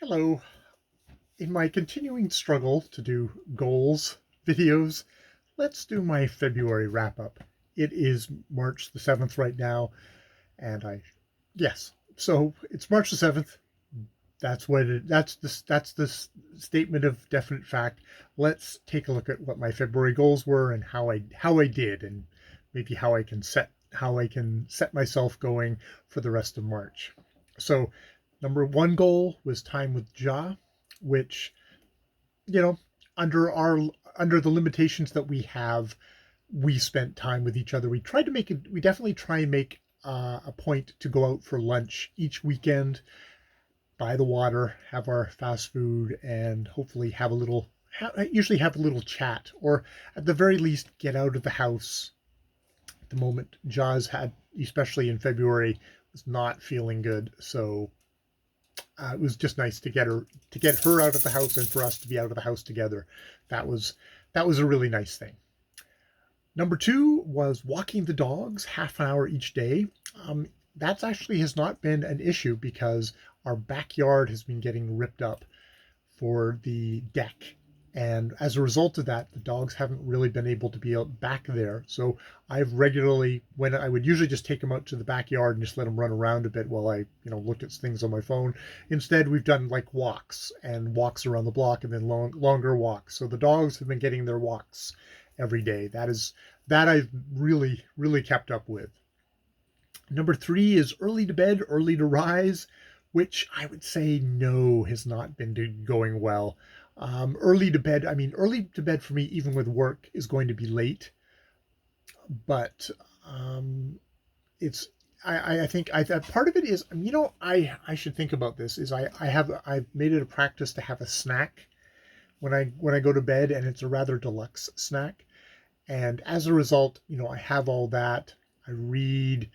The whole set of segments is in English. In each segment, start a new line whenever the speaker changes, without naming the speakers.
Hello. In my continuing struggle to do goals videos, let's do my February wrap up. It is March the 7th right now, and yes. So it's March the 7th. That's this statement of definite fact. Let's take a look at what my February goals were and how I did, and maybe how I can set myself going for the rest of March. So number one goal was time with Ja, which, you know, under our under the limitations that we have, we spent time with each other. We definitely try and make a point to go out for lunch each weekend by the water, have our fast food, and hopefully usually have a little chat, or at the very least get out of the house. At the moment, Jaws had, especially in February, was not feeling good, so it was just nice to get her out of the house and for us to be out of the house together. That was a really nice thing. Number two was walking the dogs half an hour each day. That actually has not been an issue because our backyard has been getting ripped up for the deck. And as a result of that, the dogs haven't really been able to be out back there. So I've regularly, when I would usually just take them out to the backyard and just let them run around a bit while I looked at things on my phone. Instead, we've done like walks around the block and then longer walks. So the dogs have been getting their walks every day. That I've really, really kept up with. Number three is early to bed, early to rise, which I would say no has not been going well. Early to bed for me, even with work, is going to be late. But it's I think part of it is, I should think about this. Is I've made it a practice to have a snack when I go to bed, and it's a rather deluxe snack. And as a result, I have all that. I read.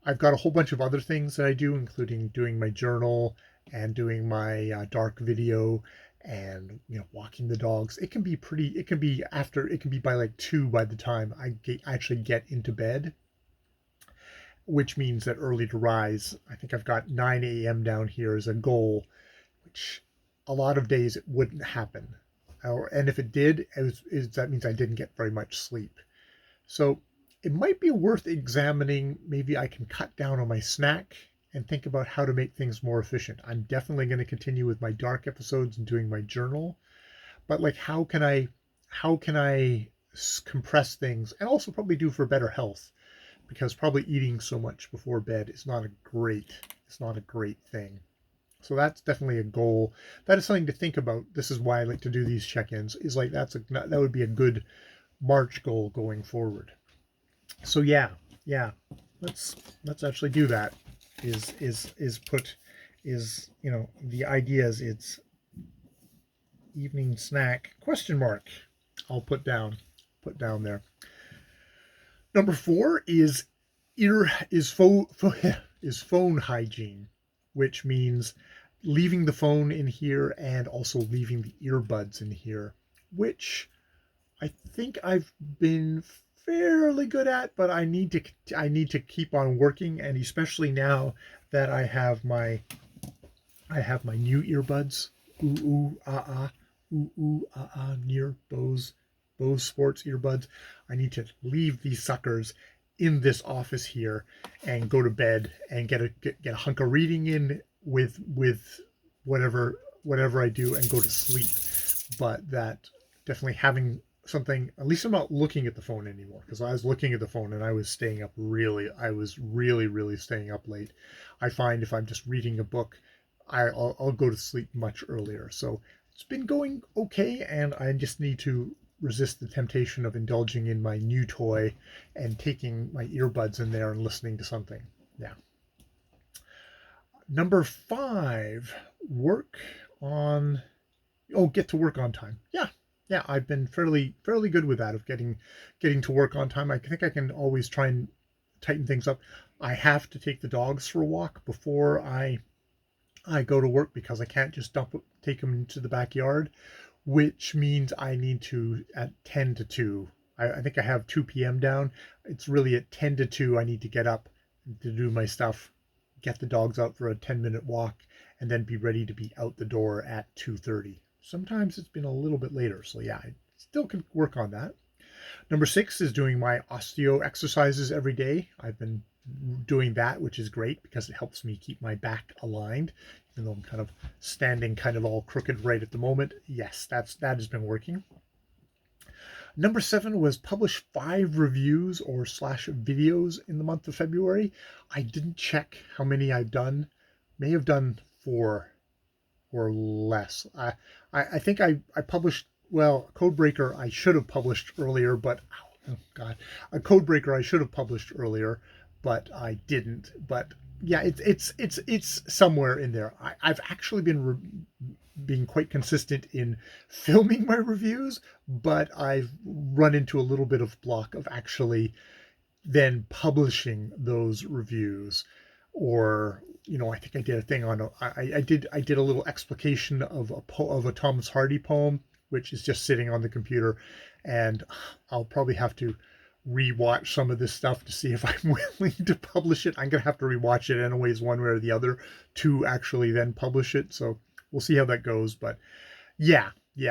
I've got a whole bunch of other things that I do, including doing my journal and doing my dark video and walking the dogs. It can be pretty. It can be after. It can be by like 2 by the time actually get into bed, which means that early to rise. I think I've got 9 a.m. down here as a goal, which a lot of days it wouldn't happen. And if it did, that means I didn't get very much sleep. So it might be worth examining. Maybe I can cut down on my snack and think about how to make things more efficient. I'm definitely going to continue with my dark episodes and doing my journal, but like how can I compress things and also probably do for better health, because probably eating so much before bed is not a great thing. So that's definitely a goal. That is something to think about. This is why I like to do these check-ins. Is like that would be a good March goal going forward. So yeah, let's actually do that. Is put is the idea is it's evening snack question mark. I'll put down there. Number four is ear is phone is phone hygiene, which means leaving the phone in here and also leaving the earbuds in here, which I think I've been fairly good at, but I need to keep on working, and especially now that I have my new earbuds, ooh ah ah, near Bose Sports earbuds. I need to leave these suckers in this office here and go to bed and get a hunk of reading in with whatever I do and go to sleep. But that definitely having something, at least I'm not looking at the phone anymore, because I was looking at the phone and I was really, really staying up late. I find if I'm just reading a book, I'll go to sleep much earlier. So it's been going okay, and I just need to resist the temptation of indulging in my new toy and taking my earbuds in there and listening to something. Yeah. Number five, work on get to work on time. Yeah, I've been fairly good with that, of getting to work on time. I think I can always try and tighten things up. I have to take the dogs for a walk before I go to work, because I can't just take them into the backyard, which means I need to at 10 to 2. I think I have 2 p.m. down. It's really at 10 to 2 I need to get up to do my stuff, get the dogs out for a 10-minute walk, and then be ready to be out the door at 2:30. Sometimes it's been a little bit later, so yeah, I still can work on that. Number 6 is doing my osteo exercises every day. I've been doing that, which is great because it helps me keep my back aligned, even though I'm kind of standing kind of all crooked right at the moment. Yes, that has been working. Number 7 was publish 5 reviews or slash videos in the month of February. I didn't check how many I've done. May have done 4 or less. I think I published, well, Codebreaker I should have published earlier, but oh God, a Codebreaker I should have published earlier, but I didn't. But yeah, it's somewhere in there. I've actually been being quite consistent in filming my reviews, but I've run into a little bit of block of actually then publishing those reviews. Or I think I did a thing on I did a little explication of a Thomas Hardy poem, which is just sitting on the computer, and I'll probably have to rewatch some of this stuff to see if I'm willing to publish it. I'm gonna have to rewatch it anyways, one way or the other, to actually then publish it. So we'll see how that goes. But yeah,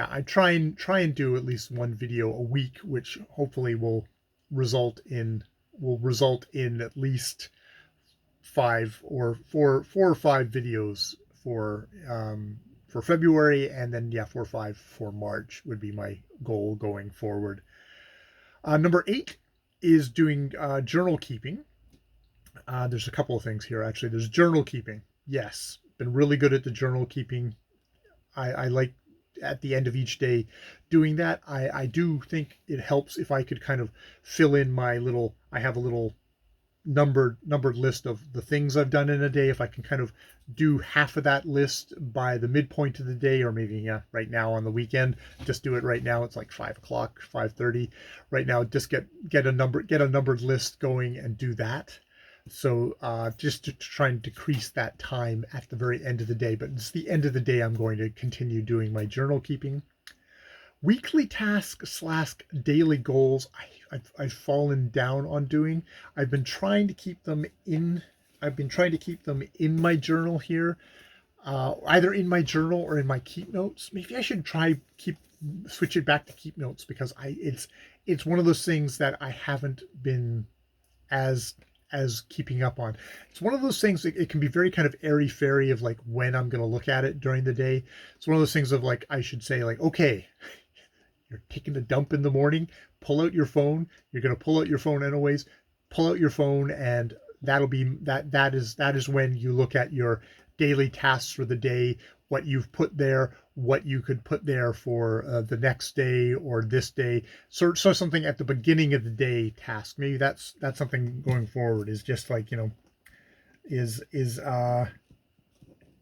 I try and do at least one video a week, which hopefully will result in at least 5 or 4 or 5 videos for February, and then 4 or 5 for March would be my goal going forward. Number 8 is doing journal keeping. There's a couple of things here actually. There's journal keeping. Yes, been really good at the journal keeping. I like at the end of each day doing that. I do think it helps if I could kind of fill in my little. I have a little numbered list of the things I've done in a day. If I can kind of do half of that list by the midpoint of the day, or maybe right now on the weekend, just do it right now. It's like 5 o'clock, 5:30 right now. Just get a numbered list going and do that. So just to try and decrease that time at the very end of the day. But it's the end of the day I'm going to continue doing my journal keeping. Weekly tasks / daily goals I've fallen down on doing. I've been trying to keep them in my journal here, either in my journal or in my keep notes. Maybe I should switch it back to keep notes, because it's one of those things that I haven't been as keeping up on. It's one of those things that it can be very kind of airy-fairy of like when I'm going to look at it during the day. It's one of those things of like, I should say like, okay, you're taking a dump in the morning, pull out your phone. You're going to pull out your phone anyways. Pull out your phone, and that is when you look at your daily tasks for the day, what you've put there, what you could put there for the next day or this day. So something at the beginning of the day task. Maybe that's something going forward, is just like, is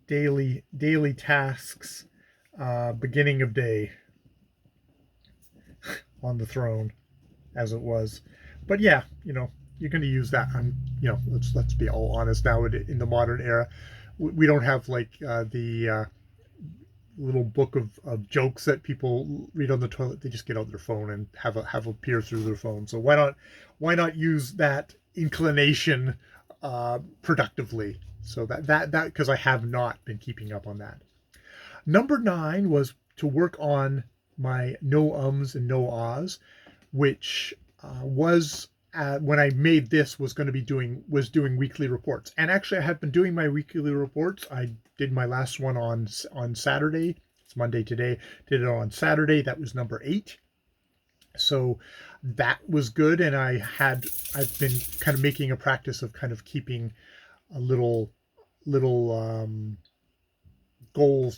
daily tasks, beginning of day on the throne, as it was. But yeah, you're going to use that. Let's be all honest now. In the modern era, we don't have like the little book of jokes that people read on the toilet. They just get out their phone and have a peer through their phone. So why not use that inclination productively? So that because I have not been keeping up on that. Number 9 was to work on my no ums and no ahs, which was when I made this was doing weekly reports. And actually I have been doing my weekly reports. I did my last one on Saturday. It's Monday today. Did it on Saturday. That was number 8. So that was good. And I've been kind of making a practice of kind of keeping a little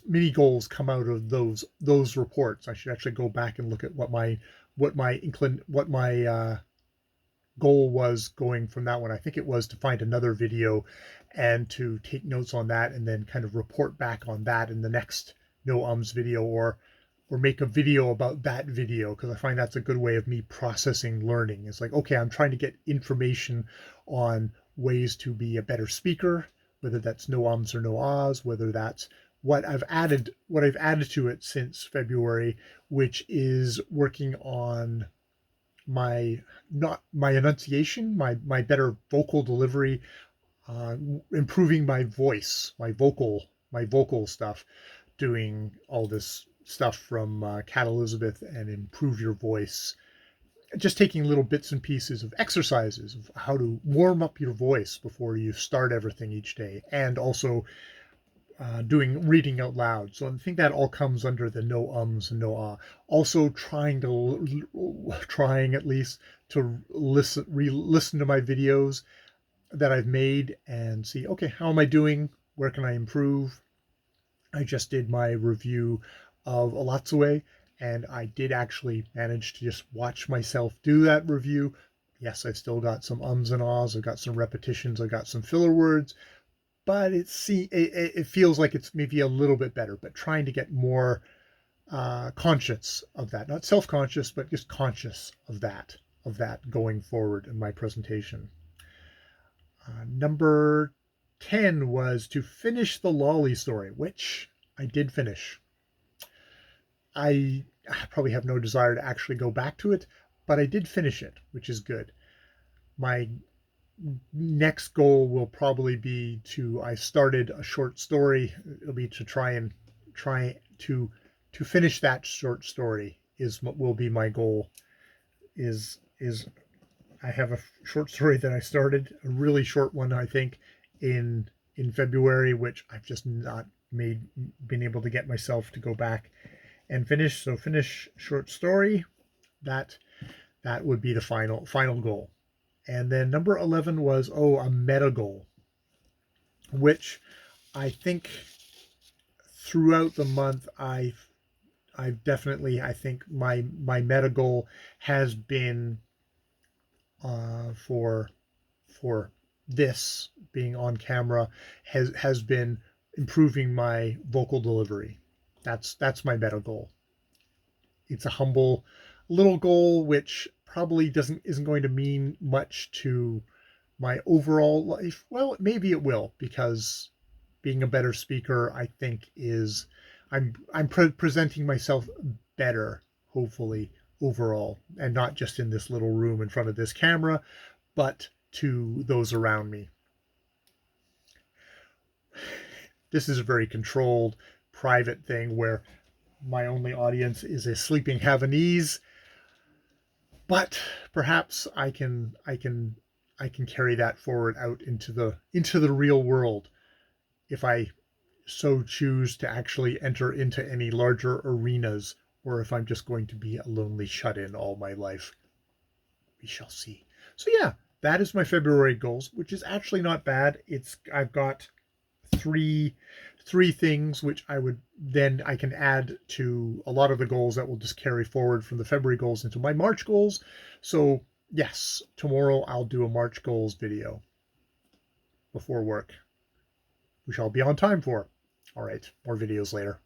mini goals come out of those reports. I should actually go back and look at what my goal was going from that one. I think it was to find another video and to take notes on that, and then kind of report back on that in the next no ums video, or make a video about that video, because I find that's a good way of me processing learning. It's like, okay, I'm trying to get information on ways to be a better speaker, whether that's no ums or no ahs, whether that's what I've added to it since February, which is working on my enunciation, my better vocal delivery, improving my voice, my vocal my vocal stuff, doing all this stuff from Cat Elizabeth and Improve Your Voice, just taking little bits and pieces of exercises of how to warm up your voice before you start everything each day, and also doing reading out loud. So I think that all comes under the no ums and no ah. Also trying at least to listen to my videos that I've made and see, okay, how am I doing? Where can I improve? I just did my review of Alatsue, and I did actually manage to just watch myself do that review. Yes, I still got some ums and ahs. I've got some repetitions. I've got some filler words, but it feels like it's maybe a little bit better. But trying to get more conscious of that, not self-conscious, but just conscious of that going forward in my presentation. Number 10 was to finish the Lolly story, which I did finish. I probably have no desire to actually go back to it, but I did finish it, which is good. My next goal will probably be I started a short story. It'll be to try to finish that short story will be my goal. Is I have a short story that I started, a really short one, I think, in February, which I've just not been able to get myself to go back and finish. So finish short story, that would be the final goal. And then number 11 was a meta goal, which I think throughout the month I've definitely, I think my meta goal has been for this being on camera has been improving my vocal delivery. That's my meta goal. It's a humble little goal, which probably isn't going to mean much to my overall life. Well, maybe it will, because being a better speaker, I think, is I'm presenting myself better, hopefully, overall, and not just in this little room in front of this camera, but to those around me. This is a very controlled, private thing where my only audience is a sleeping Havanese, but perhaps I can carry that forward out into the real world if I so choose to actually enter into any larger arenas, or if I'm just going to be a lonely shut-in all my life. We shall see. So yeah, that is my February goals, which is actually not bad. I've got three things which I can add to a lot of the goals that will just carry forward from the February goals into my March goals. So yes, tomorrow I'll do a March goals video before work, which I'll be on time for. All right, more videos later.